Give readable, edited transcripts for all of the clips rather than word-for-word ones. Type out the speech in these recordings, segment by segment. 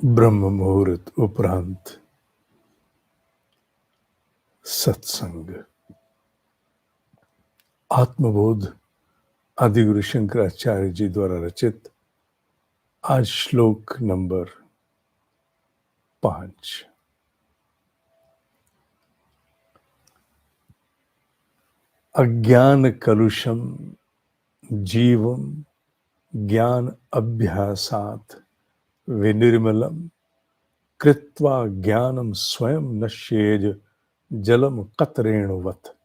ब्रह्म मुहूर्त उपरांत सत्संग। आत्मबोध आदिगुरु शंकराचार्य जी द्वारा रचित। आज श्लोक नंबर 5। अज्ञान कलुषम जीवम ज्ञान अभ्यासात विनिर्मलम कृत्वा ज्ञानम स्वयं नश्येज जलम कतरेणुवत।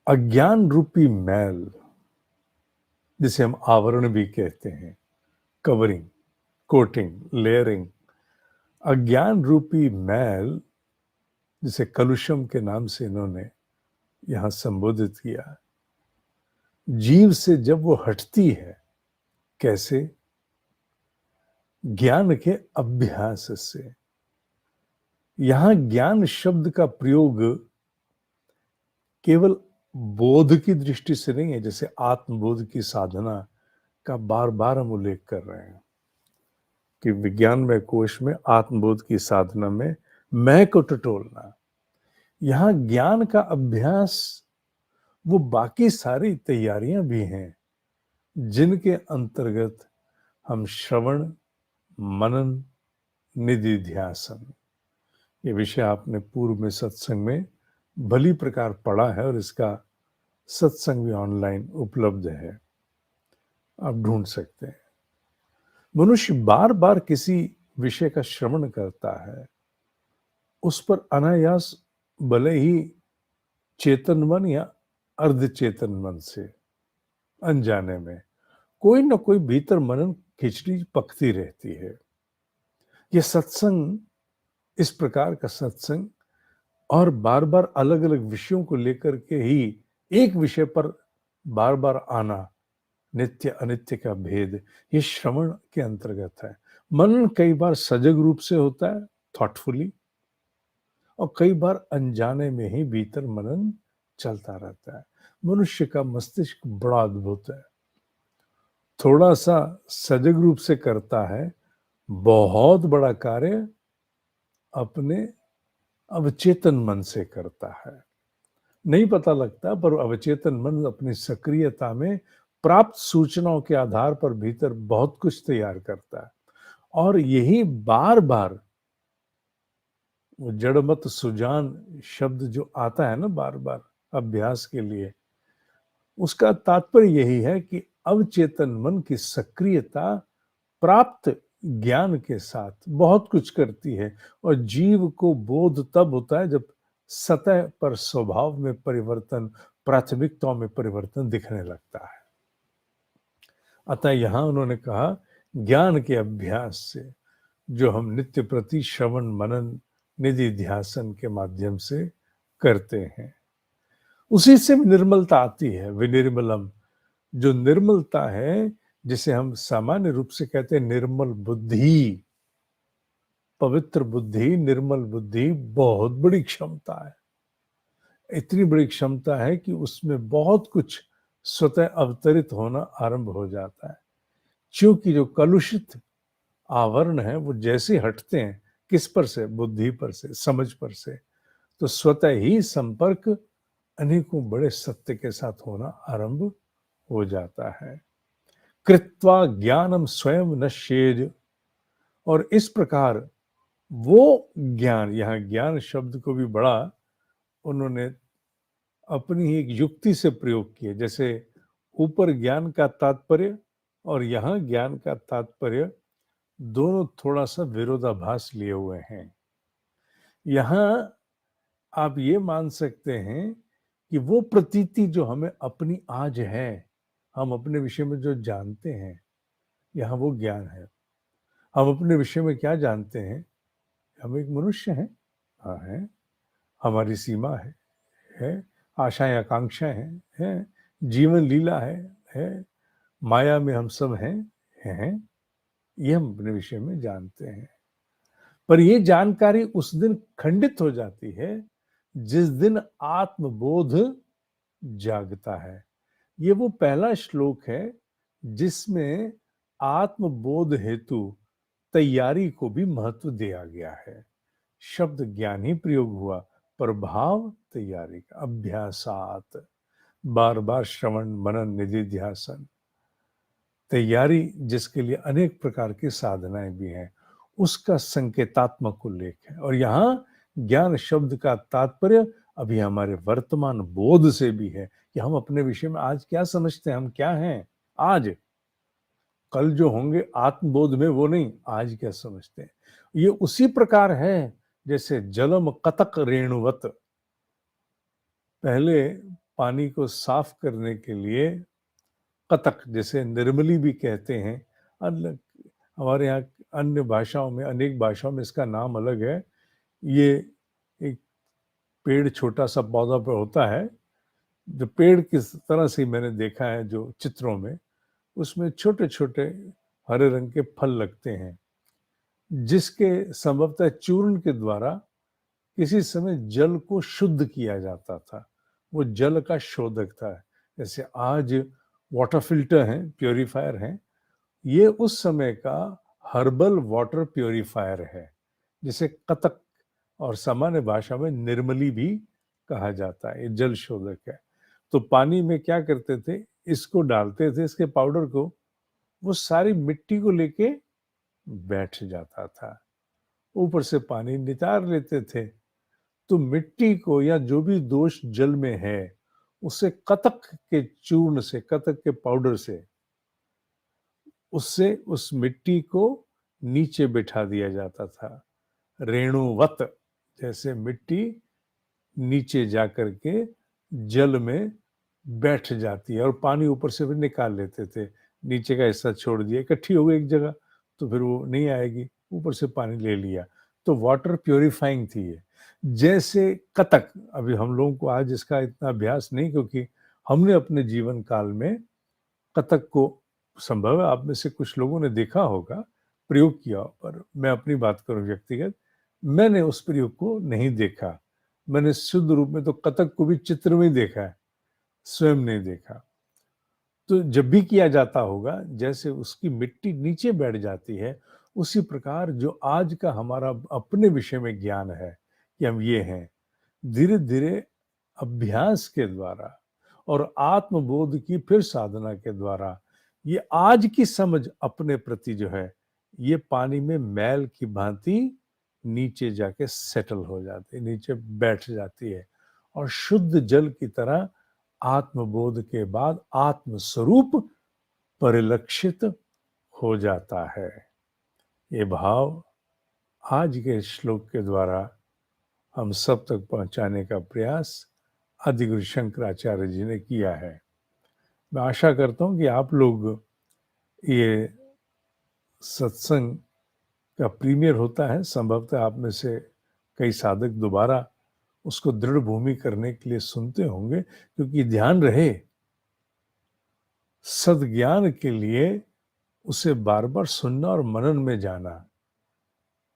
अज्ञान रूपी मैल, जिसे हम आवरण भी कहते हैं, कवरिंग, कोटिंग, लेयरिंग, अज्ञान रूपी मैल जिसे कलुषम के नाम से इन्होंने यहां संबोधित किया, जीव से जब वो हटती है, कैसे? ज्ञान के अभ्यास से। यहां ज्ञान शब्द का प्रयोग केवल बोध की दृष्टि से नहीं है, जैसे आत्मबोध की साधना का बार बार हम उल्लेख कर रहे हैं कि विज्ञानमय कोश में आत्मबोध की साधना में मैं को टटोलना। यहां ज्ञान का अभ्यास वो बाकी सारी तैयारियां भी हैं जिनके अंतर्गत हम श्रवण, मनन, निधिध्यासन, ये विषय आपने पूर्व में सत्संग में भली प्रकार पढ़ा है और इसका सत्संग भी ऑनलाइन उपलब्ध है, आप ढूंढ सकते हैं। मनुष्य बार बार किसी विषय का श्रवण करता है, उस पर अनायास, भले ही चेतन मन या अर्धचेतन मन से, अनजाने में कोई ना कोई भीतर मनन खिचड़ी पकती रहती है। ये सत्संग, इस प्रकार का सत्संग और बार बार अलग अलग विषयों को लेकर के ही एक विषय पर बार बार आना, नित्य अनित्य का भेद, ये श्रवण के अंतर्गत है। मनन कई बार सजग रूप से होता है, थॉटफुली, और कई बार अनजाने में ही भीतर मनन चलता रहता है। मनुष्य का मस्तिष्क बड़ा अद्भुत है, थोड़ा सा सजग रूप से करता है, बहुत बड़ा कार्य अपने अवचेतन मन से करता है। नहीं पता लगता, पर अवचेतन मन अपनी सक्रियता में प्राप्त सूचनाओं के आधार पर भीतर बहुत कुछ तैयार करता है। और यही बार बार वो जड़मत सुजान शब्द जो आता है ना बार बार अभ्यास के लिए, उसका तात्पर्य यही है कि अवचेतन मन की सक्रियता प्राप्त ज्ञान के साथ बहुत कुछ करती है। और जीव को बोध तब होता है जब सतह पर स्वभाव में परिवर्तन, प्राथमिकताओं में परिवर्तन दिखने लगता है। अतः यहां उन्होंने कहा, ज्ञान के अभ्यास से, जो हम नित्य प्रति श्रवण, मनन, निधिध्यासन के माध्यम से करते हैं, उसी से निर्मलता आती है। विनिर्मलम, जो निर्मलता है, जिसे हम सामान्य रूप से कहते हैं निर्मल बुद्धि, पवित्र बुद्धि, निर्मल बुद्धि बहुत बड़ी क्षमता है। इतनी बड़ी क्षमता है कि उसमें बहुत कुछ स्वतः अवतरित होना आरंभ हो जाता है। क्योंकि जो कलुषित आवरण है वो जैसे हटते हैं, किस पर से? बुद्धि पर से, समझ पर से, तो स्वतः ही संपर्क अनेकों बड़े सत्य के साथ होना आरंभ हो जाता है। कृत्वा ज्ञानम स्वयं नश्येज, और इस प्रकार वो ज्ञान, यहां ज्ञान शब्द को भी बड़ा उन्होंने अपनी ही एक युक्ति से प्रयोग किया। जैसे ऊपर ज्ञान का तात्पर्य और यहां ज्ञान का तात्पर्य, दोनों थोड़ा सा विरोधाभास लिए हुए हैं। यहां आप ये मान सकते हैं कि वो प्रतीति जो हमें अपनी आज है, हम अपने विषय में जो जानते हैं, यहां वो ज्ञान है। हम अपने विषय में क्या जानते हैं? हम एक मनुष्य हैं, हाँ है, हमारी सीमा है, आशाएं आकांक्षाएं हैं, जीवन लीला है, माया में हम सब हैं, ये हम अपने विषय में जानते हैं। पर ये जानकारी उस दिन खंडित हो जाती है जिस दिन आत्मबोध जागता है। ये वो पहला श्लोक है जिसमें आत्मबोध हेतु तैयारी को भी महत्व दिया गया है। शब्द ज्ञान ही प्रयोग हुआ, पर भाव तैयारी का। अभ्यासात, बार बार श्रवण मनन निधिध्यासन, तैयारी जिसके लिए अनेक प्रकार की साधनाएं भी हैं, उसका संकेतात्मक उल्लेख है। और यहाँ ज्ञान शब्द का तात्पर्य अभी हमारे वर्तमान बोध से भी है कि हम अपने विषय में आज क्या समझते हैं, हम क्या हैं आज। कल जो होंगे आत्मबोध में वो नहीं, आज क्या समझते हैं। ये उसी प्रकार है जैसे जलम कतक रेणुवत, पहले पानी को साफ करने के लिए कतक, जैसे निर्मली भी कहते हैं, अलग हमारे यहाँ अन्य भाषाओं में, अनेक भाषाओं में इसका नाम अलग है। ये एक पेड़, छोटा सा पौधा पर होता है, जो पेड़ किस तरह से मैंने देखा है जो चित्रों में, उसमें छोटे छोटे हरे रंग के फल लगते हैं, जिसके संभवतः चूर्ण के द्वारा किसी समय जल को शुद्ध किया जाता था। वो जल का शोधक था। जैसे आज वाटर फिल्टर हैं, प्योरीफायर हैं, ये उस समय का हर्बल वाटर प्योरीफायर है, जिसे कतक और सामान्य भाषा में निर्मली भी कहा जाता है। ये जल शोधक है। तो पानी में क्या करते थे, इसको डालते थे, इसके पाउडर को, वो सारी मिट्टी को लेके बैठ जाता था, ऊपर से पानी नितार लेते थे। तो मिट्टी को या जो भी दोष जल में है, उसे कतक के चूर्ण से, कतक के पाउडर से, उससे उस मिट्टी को नीचे बिठा दिया जाता था। रेणुवत, जैसे मिट्टी नीचे जाकर के जल में बैठ जाती है और पानी ऊपर से फिर निकाल लेते थे। नीचे का हिस्सा छोड़ दिया, इकट्ठी हो गई एक जगह, तो फिर वो नहीं आएगी, ऊपर से पानी ले लिया। तो वाटर प्योरीफाइंग थी ये। जैसे कतक, अभी हम लोगों को आज इसका इतना अभ्यास नहीं, क्योंकि हमने अपने जीवन काल में कथक को, संभव है आप में से कुछ लोगों ने देखा होगा, प्रयोग किया, पर मैं अपनी बात करूं व्यक्तिगत, मैंने उस प्रयोग को नहीं देखा। मैंने शुद्ध रूप में तो कथक को भी चित्र में ही देखा है, स्वयं नहीं देखा। तो जब भी किया जाता होगा, जैसे उसकी मिट्टी नीचे बैठ जाती है, उसी प्रकार जो आज का हमारा अपने विषय में ज्ञान है कि हम ये हैं, धीरे धीरे अभ्यास के द्वारा और आत्मबोध की फिर साधना के द्वारा ये आज की समझ अपने प्रति जो है, ये पानी में मैल की भांति नीचे जाके सेटल हो जाती है, नीचे बैठ जाती है और शुद्ध जल की तरह आत्मबोध के बाद आत्म स्वरूप परिलक्षित हो जाता है। ये भाव आज के श्लोक के द्वारा हम सब तक पहुंचाने का प्रयास आदिगुरु शंकराचार्य जी ने किया है। मैं आशा करता हूं कि आप लोग, ये सत्संग का प्रीमियर होता है, संभवतः आप में से कई साधक दोबारा उसको दृढ़ भूमि करने के लिए सुनते होंगे, क्योंकि ध्यान रहे, सद्ज्ञान के लिए उसे बार बार सुनना और मनन में जाना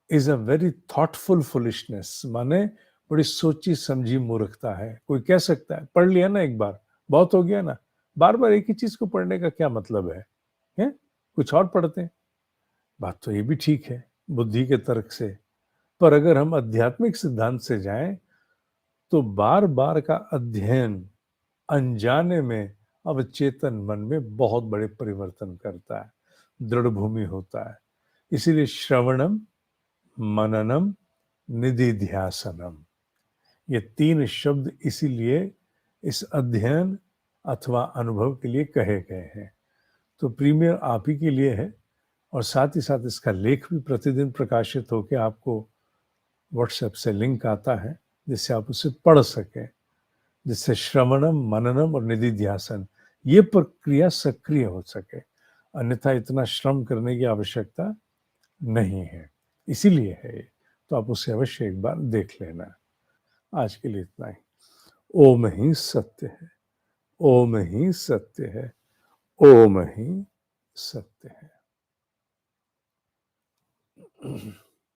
is a very thoughtful foolishness, माने बड़ी सोची समझी मूर्खता है। कोई कह सकता है पढ़ लिया ना एक बार, बहुत हो गया ना, बार बार एक ही चीज को पढ़ने का क्या मतलब है? कुछ और पढ़ते हैं। बात तो ये भी ठीक है बुद्धि के तर्क से, पर अगर हम आध्यात्मिक सिद्धांत से जाएं तो बार बार का अध्ययन अनजाने में अवचेतन मन में बहुत बड़े परिवर्तन करता है, दृढ़ भूमि होता है। इसीलिए श्रवणम, मननम, निधिध्यासनम, ये तीन शब्द इसीलिए इस अध्ययन अथवा अनुभव के लिए कहे गए हैं। तो प्रीमियर आप ही के लिए है, और साथ ही साथ इसका लेख भी प्रतिदिन प्रकाशित होकर आपको व्हाट्सएप से लिंक आता है, जिससे आप उसे पढ़ सकें, जिससे श्रवणम, मननम और निधिध्यासन ये प्रक्रिया सक्रिय हो सके। अन्यथा इतना श्रम करने की आवश्यकता नहीं है, इसीलिए है ये। तो आप उसे अवश्य एक बार देख लेना। आज के लिए इतना ही। ओम ही सत्य है, ओम ही सत्य है, ओम ही सत्य है।